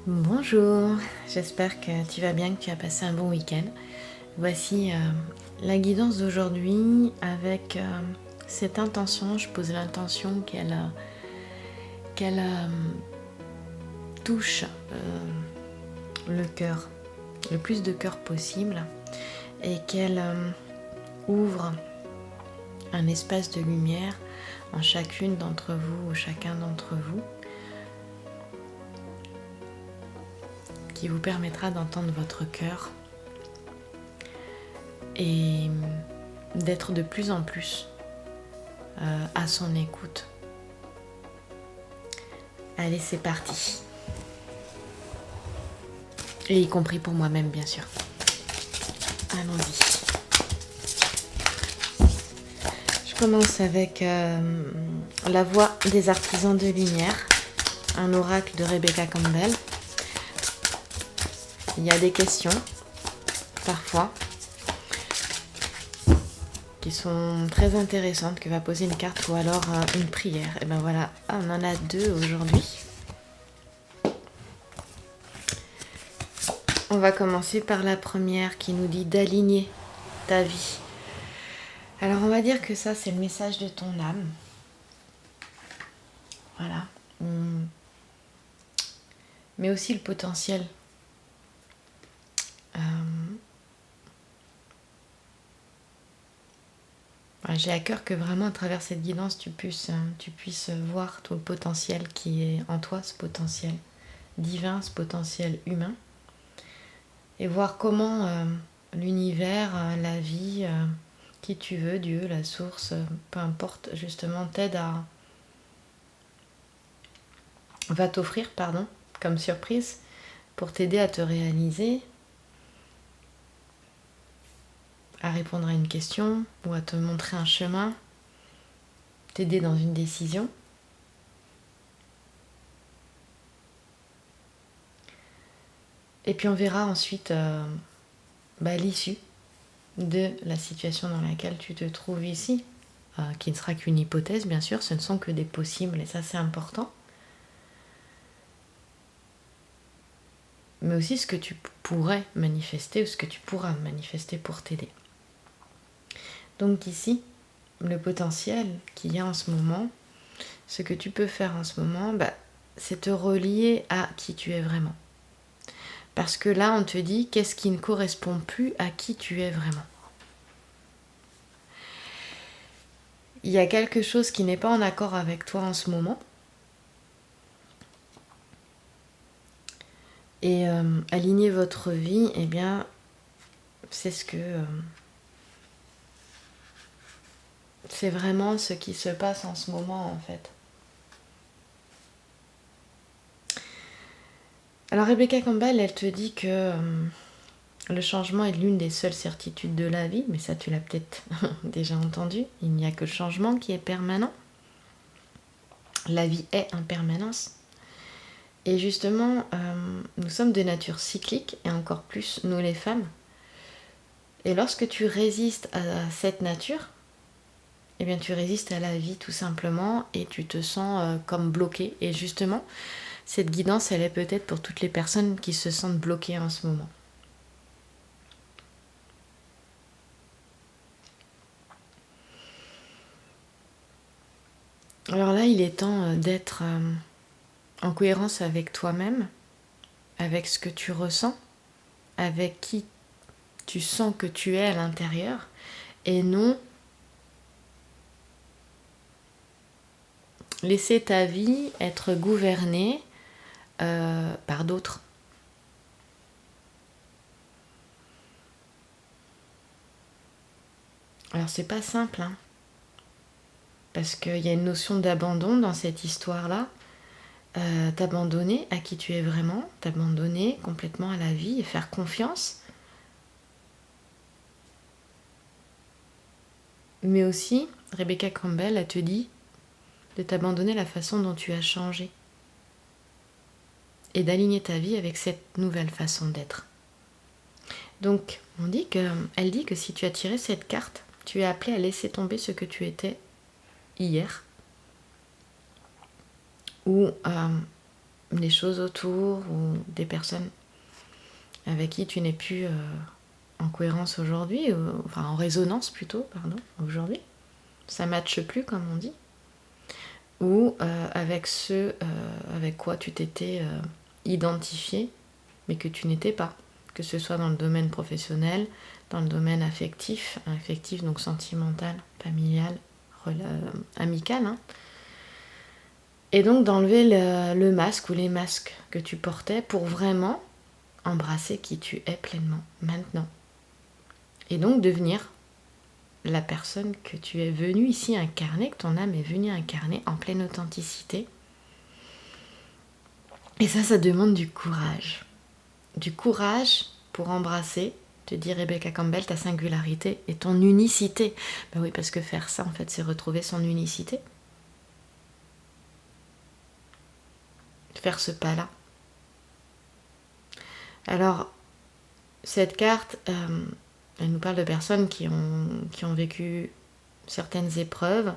Bonjour, j'espère que tu vas bien, que tu as passé un bon week-end. Voici la guidance d'aujourd'hui avec cette intention. Je pose l'intention qu'elle touche le cœur, le plus de cœur possible, et qu'elle ouvre un espace de lumière en chacune d'entre vous ou chacun d'entre vous, qui vous permettra d'entendre votre cœur et d'être de plus en plus à son écoute. Allez, c'est parti. Et y compris pour moi-même, bien sûr. Allons-y. Je commence avec la voix des artisans de lumière, un oracle de Rebecca Campbell. Il y a des questions, parfois, qui sont très intéressantes, que va poser une carte, ou alors une prière. Et ben voilà, on en a deux aujourd'hui. On va commencer par la première qui nous dit d'aligner ta vie. Alors on va dire que ça, c'est le message de ton âme. Voilà. Mais aussi le potentiel. J'ai à cœur que vraiment à travers cette guidance tu puisses voir tout le potentiel qui est en toi, ce potentiel divin, ce potentiel humain, et voir comment l'univers, la vie, qui tu veux, Dieu, la source, peu importe, justement t'aide va t'offrir, comme surprise, pour t'aider à te réaliser, à répondre à une question ou à te montrer un chemin, t'aider dans une décision. Et puis on verra ensuite l'issue de la situation dans laquelle tu te trouves ici, qui ne sera qu'une hypothèse, bien sûr, ce ne sont que des possibles, et ça c'est important. Mais aussi ce que tu pourrais manifester, ou ce que tu pourras manifester pour t'aider. Donc ici, le potentiel qu'il y a en ce moment, ce que tu peux faire en ce moment, c'est te relier à qui tu es vraiment. Parce que là, on te dit qu'est-ce qui ne correspond plus à qui tu es vraiment. Il y a quelque chose qui n'est pas en accord avec toi en ce moment. Et aligner votre vie, eh bien, c'est c'est vraiment ce qui se passe en ce moment, en fait. Alors Rebecca Campbell, elle te dit que le changement est l'une des seules certitudes de la vie, mais ça tu l'as peut-être déjà entendu. Il n'y a que le changement qui est permanent. La vie est impermanence. Et justement, nous sommes de nature cyclique, et encore plus nous les femmes. Et lorsque tu résistes à cette nature, eh bien tu résistes à la vie tout simplement, et tu te sens comme bloqué. Et justement, cette guidance, elle est peut-être pour toutes les personnes qui se sentent bloquées en ce moment. Alors là, il est temps d'être en cohérence avec toi-même, avec ce que tu ressens, avec qui tu sens que tu es à l'intérieur, et non laisser ta vie être gouvernée par d'autres. Alors c'est pas simple, parce qu'il y a une notion d'abandon dans cette histoire-là. T'abandonner à qui tu es vraiment, t'abandonner complètement à la vie et faire confiance. Mais aussi, Rebecca Campbell, elle te dit de t'abandonner à la façon dont tu as changé et d'aligner ta vie avec cette nouvelle façon d'être. Donc, elle dit que si tu as tiré cette carte, tu es appelé à laisser tomber ce que tu étais hier, ou des choses autour ou des personnes avec qui tu n'es plus en cohérence aujourd'hui, enfin en résonance plutôt, pardon, aujourd'hui. Ça ne matche plus comme on dit. Ou avec ceux avec quoi tu t'étais identifié mais que tu n'étais pas. Que ce soit dans le domaine professionnel, dans le domaine affectif donc sentimental, familial, amical. Hein. Et donc d'enlever le masque ou les masques que tu portais pour vraiment embrasser qui tu es pleinement, maintenant. Et donc devenir la personne que tu es venue ici incarner, que ton âme est venue incarner en pleine authenticité. Et ça demande du courage. Du courage pour embrasser, te dit Rebecca Campbell, ta singularité et ton unicité. Ben oui, parce que faire ça, en fait, c'est retrouver son unicité. Faire ce pas-là. Alors, cette carte, elle nous parle de personnes qui ont vécu certaines épreuves,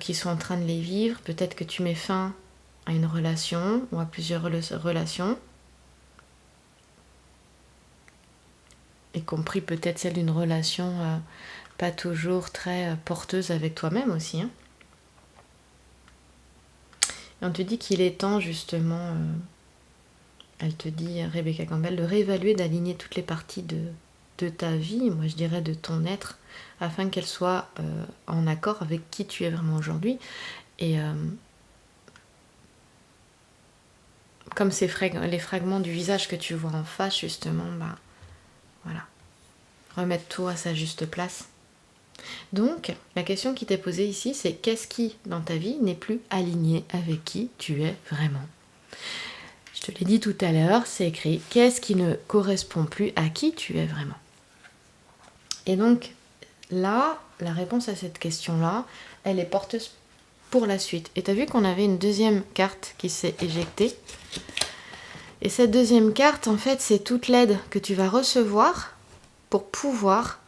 qui sont en train de les vivre. Peut-être que tu mets fin à une relation ou à plusieurs relations, y compris peut-être celle d'une relation pas toujours très porteuse avec toi-même aussi. Hein. Et on te dit qu'il est temps justement, elle te dit, Rebecca Campbell, de réévaluer, d'aligner toutes les parties de ta vie, moi je dirais de ton être, afin qu'elles soient en accord avec qui tu es vraiment aujourd'hui. Et comme les fragments du visage que tu vois en face, justement, bah voilà, remettre tout à sa juste place. Donc, la question qui t'est posée ici, c'est qu'est-ce qui, dans ta vie, n'est plus aligné avec qui tu es vraiment ? Je te l'ai dit tout à l'heure, c'est écrit, qu'est-ce qui ne correspond plus à qui tu es vraiment ? Et donc, là, la réponse à cette question-là, elle est porteuse pour la suite. Et tu as vu qu'on avait une deuxième carte qui s'est éjectée. Et cette deuxième carte, en fait, c'est toute l'aide que tu vas recevoir pour pouvoir...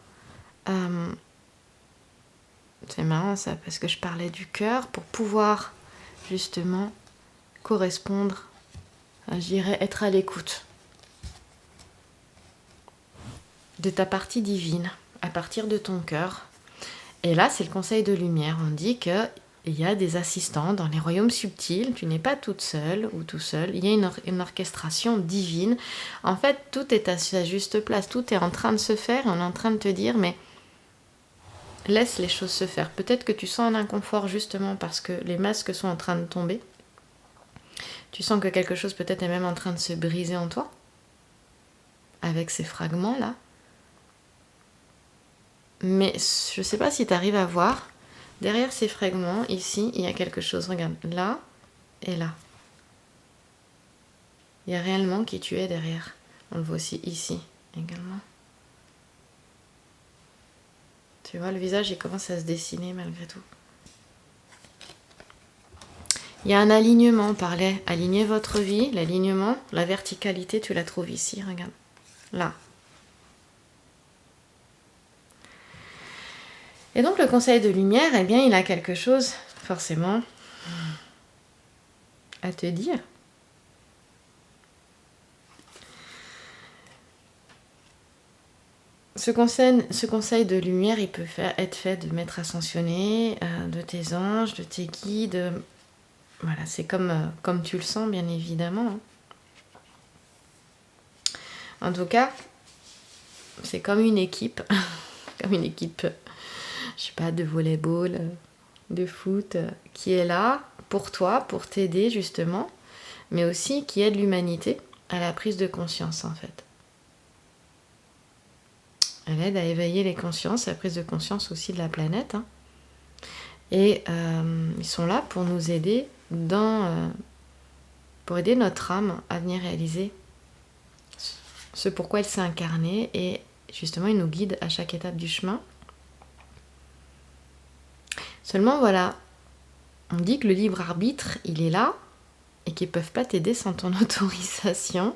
c'est marrant ça, parce que je parlais du cœur, pour pouvoir justement correspondre, je dirais être à l'écoute de ta partie divine, à partir de ton cœur. Et là, c'est le conseil de lumière. On dit qu'il y a des assistants dans les royaumes subtils. Tu n'es pas toute seule ou tout seul. Il y a une orchestration divine. En fait, tout est à sa juste place. Tout est en train de se faire. On est en train de te dire, mais laisse les choses se faire. Peut-être que tu sens un inconfort justement parce que les masques sont en train de tomber. Tu sens que quelque chose peut-être est même en train de se briser en toi. Avec ces fragments-là. Mais je ne sais pas si tu arrives à voir, derrière ces fragments, ici, il y a quelque chose. Regarde, là et là. Il y a réellement qui tu es derrière. On le voit aussi ici, également. Tu vois, le visage, il commence à se dessiner malgré tout. Il y a un alignement, on parlait. Aligner votre vie, l'alignement, la verticalité, tu la trouves ici, regarde. Là. Et donc le conseil de lumière, eh bien, il a quelque chose, forcément, à te dire. Ce conseil de lumière, il peut être fait de maîtres ascensionnés, de tes anges, de tes guides. Voilà, c'est comme tu le sens, bien évidemment. Hein. En tout cas, c'est comme une équipe, comme une équipe, je sais pas, de volleyball, de foot, qui est là pour toi, pour t'aider justement, mais aussi qui aide l'humanité à la prise de conscience en fait. Elle aide à éveiller les consciences, la prise de conscience aussi de la planète. Hein. Et ils sont là pour nous aider pour aider notre âme à venir réaliser ce pourquoi elle s'est incarnée. Et justement, ils nous guident à chaque étape du chemin. Seulement, voilà, on dit que le libre arbitre, il est là et qu'ils ne peuvent pas t'aider sans ton autorisation.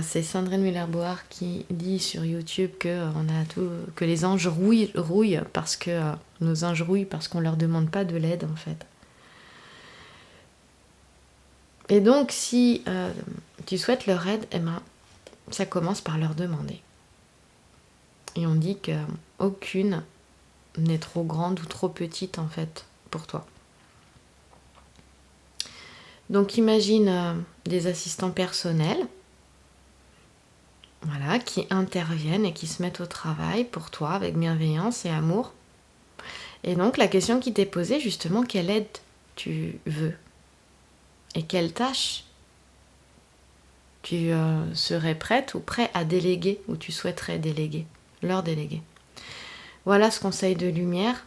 C'est Sandrine Muller-Boar qui dit sur YouTube que les anges rouillent parce que nos anges rouillent parce qu'on leur demande pas de l'aide en fait. Et donc, si tu souhaites leur aide, eh ben, ça commence par leur demander. Et on dit qu'aucune n'est trop grande ou trop petite, en fait, pour toi. Donc, imagine des assistants personnels, voilà, qui interviennent et qui se mettent au travail pour toi avec bienveillance et amour. Et donc, la question qui t'est posée, justement, quelle aide tu veux et quelle tâche tu serais prête ou prêt à déléguer ou tu souhaiterais déléguer, leur déléguer. Voilà ce conseil de lumière.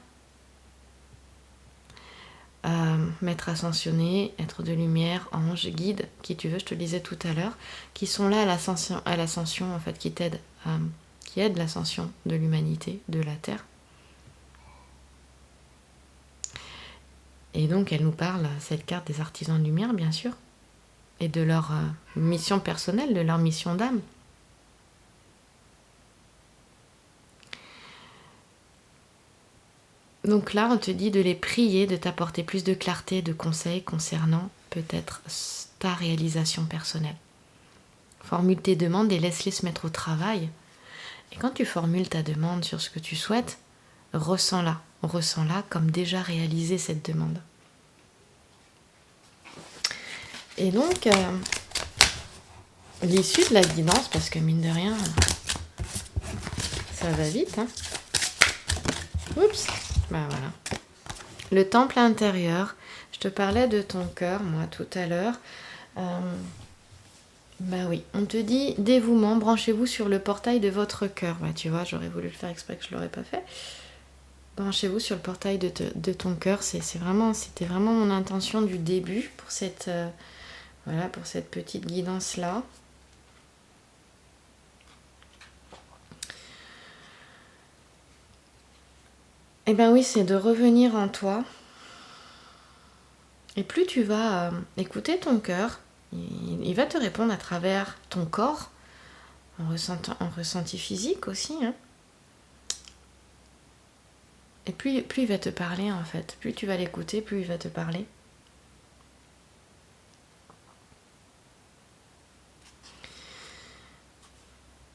Maître ascensionné, être de lumière, ange, guide, qui tu veux, je te le disais tout à l'heure, qui sont là à l'ascension en fait, qui t'aident, qui aident l'ascension de l'humanité, de la Terre. Et donc elle nous parle, cette carte des artisans de lumière, bien sûr, et de leur mission personnelle, de leur mission d'âme. Donc là, on te dit de les prier, de t'apporter plus de clarté, de conseils concernant peut-être ta réalisation personnelle. Formule tes demandes et laisse-les se mettre au travail. Et quand tu formules ta demande sur ce que tu souhaites, ressens-la comme déjà réalisé cette demande. Et donc, l'issue de la guidance, parce que mine de rien, ça va vite, hein. Oups, bah voilà. Le temple intérieur, je te parlais de ton cœur, moi, tout à l'heure. Bah oui, on te dit dévouement, branchez-vous sur le portail de votre cœur. Bah tu vois, j'aurais voulu le faire exprès que je ne l'aurais pas fait. Branchez-vous sur le portail de ton cœur. C'était vraiment mon intention du début pour cette petite guidance-là. Eh bien oui, c'est de revenir en toi. Et plus tu vas écouter ton cœur, il va te répondre à travers ton corps, en ressenti physique aussi. Hein. Et plus il va te parler en fait. Plus tu vas l'écouter, plus il va te parler.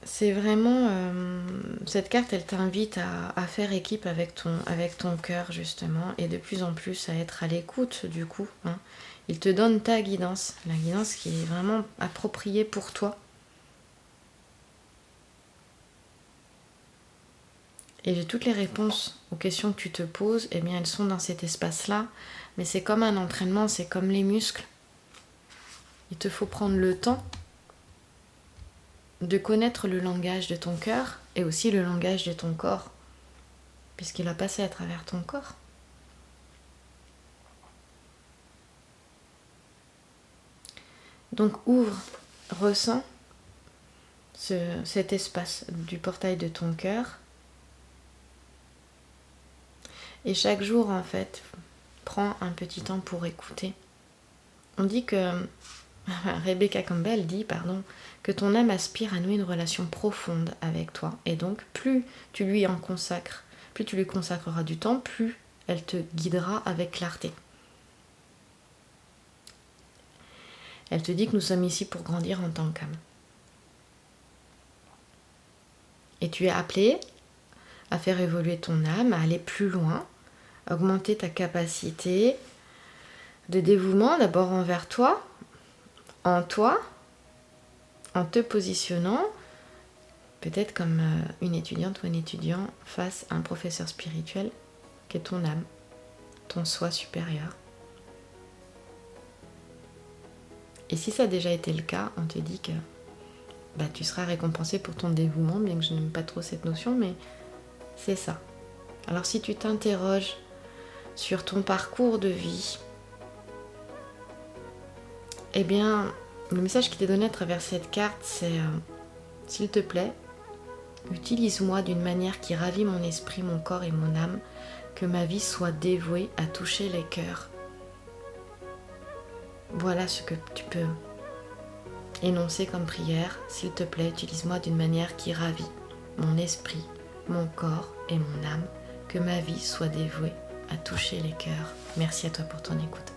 C'est vraiment... cette carte, elle t'invite à faire équipe avec ton cœur, justement, et de plus en plus à être à l'écoute, du coup. Hein. Il te donne ta guidance, la guidance qui est vraiment appropriée pour toi. Et toutes les réponses aux questions que tu te poses, eh bien, elles sont dans cet espace-là. Mais c'est comme un entraînement, c'est comme les muscles. Il te faut prendre le temps de connaître le langage de ton cœur et aussi le langage de ton corps, puisqu'il va passer à travers ton corps. Donc ouvre, ressens cet espace du portail de ton cœur. Et chaque jour, en fait, prends un petit temps pour écouter. On dit que... Rebecca Campbell dit, que ton âme aspire à nouer une relation profonde avec toi. Et donc, plus tu lui consacreras du temps, plus elle te guidera avec clarté. Elle te dit que nous sommes ici pour grandir en tant qu'âme. Et tu es appelé à faire évoluer ton âme, à aller plus loin, à augmenter ta capacité de dévouement d'abord envers toi, en te positionnant peut-être comme une étudiante ou un étudiant face à un professeur spirituel qui est ton âme, ton soi supérieur. Et si ça a déjà été le cas, on te dit que tu seras récompensé pour ton dévouement, bien que je n'aime pas trop cette notion, mais c'est ça. Alors si tu t'interroges sur ton parcours de vie, eh bien, le message qui t'est donné à travers cette carte, c'est s'il te plaît, utilise-moi d'une manière qui ravit mon esprit, mon corps et mon âme, que ma vie soit dévouée à toucher les cœurs. Voilà ce que tu peux énoncer comme prière. S'il te plaît, utilise-moi d'une manière qui ravit mon esprit, mon corps et mon âme, que ma vie soit dévouée à toucher les cœurs. Merci à toi pour ton écoute.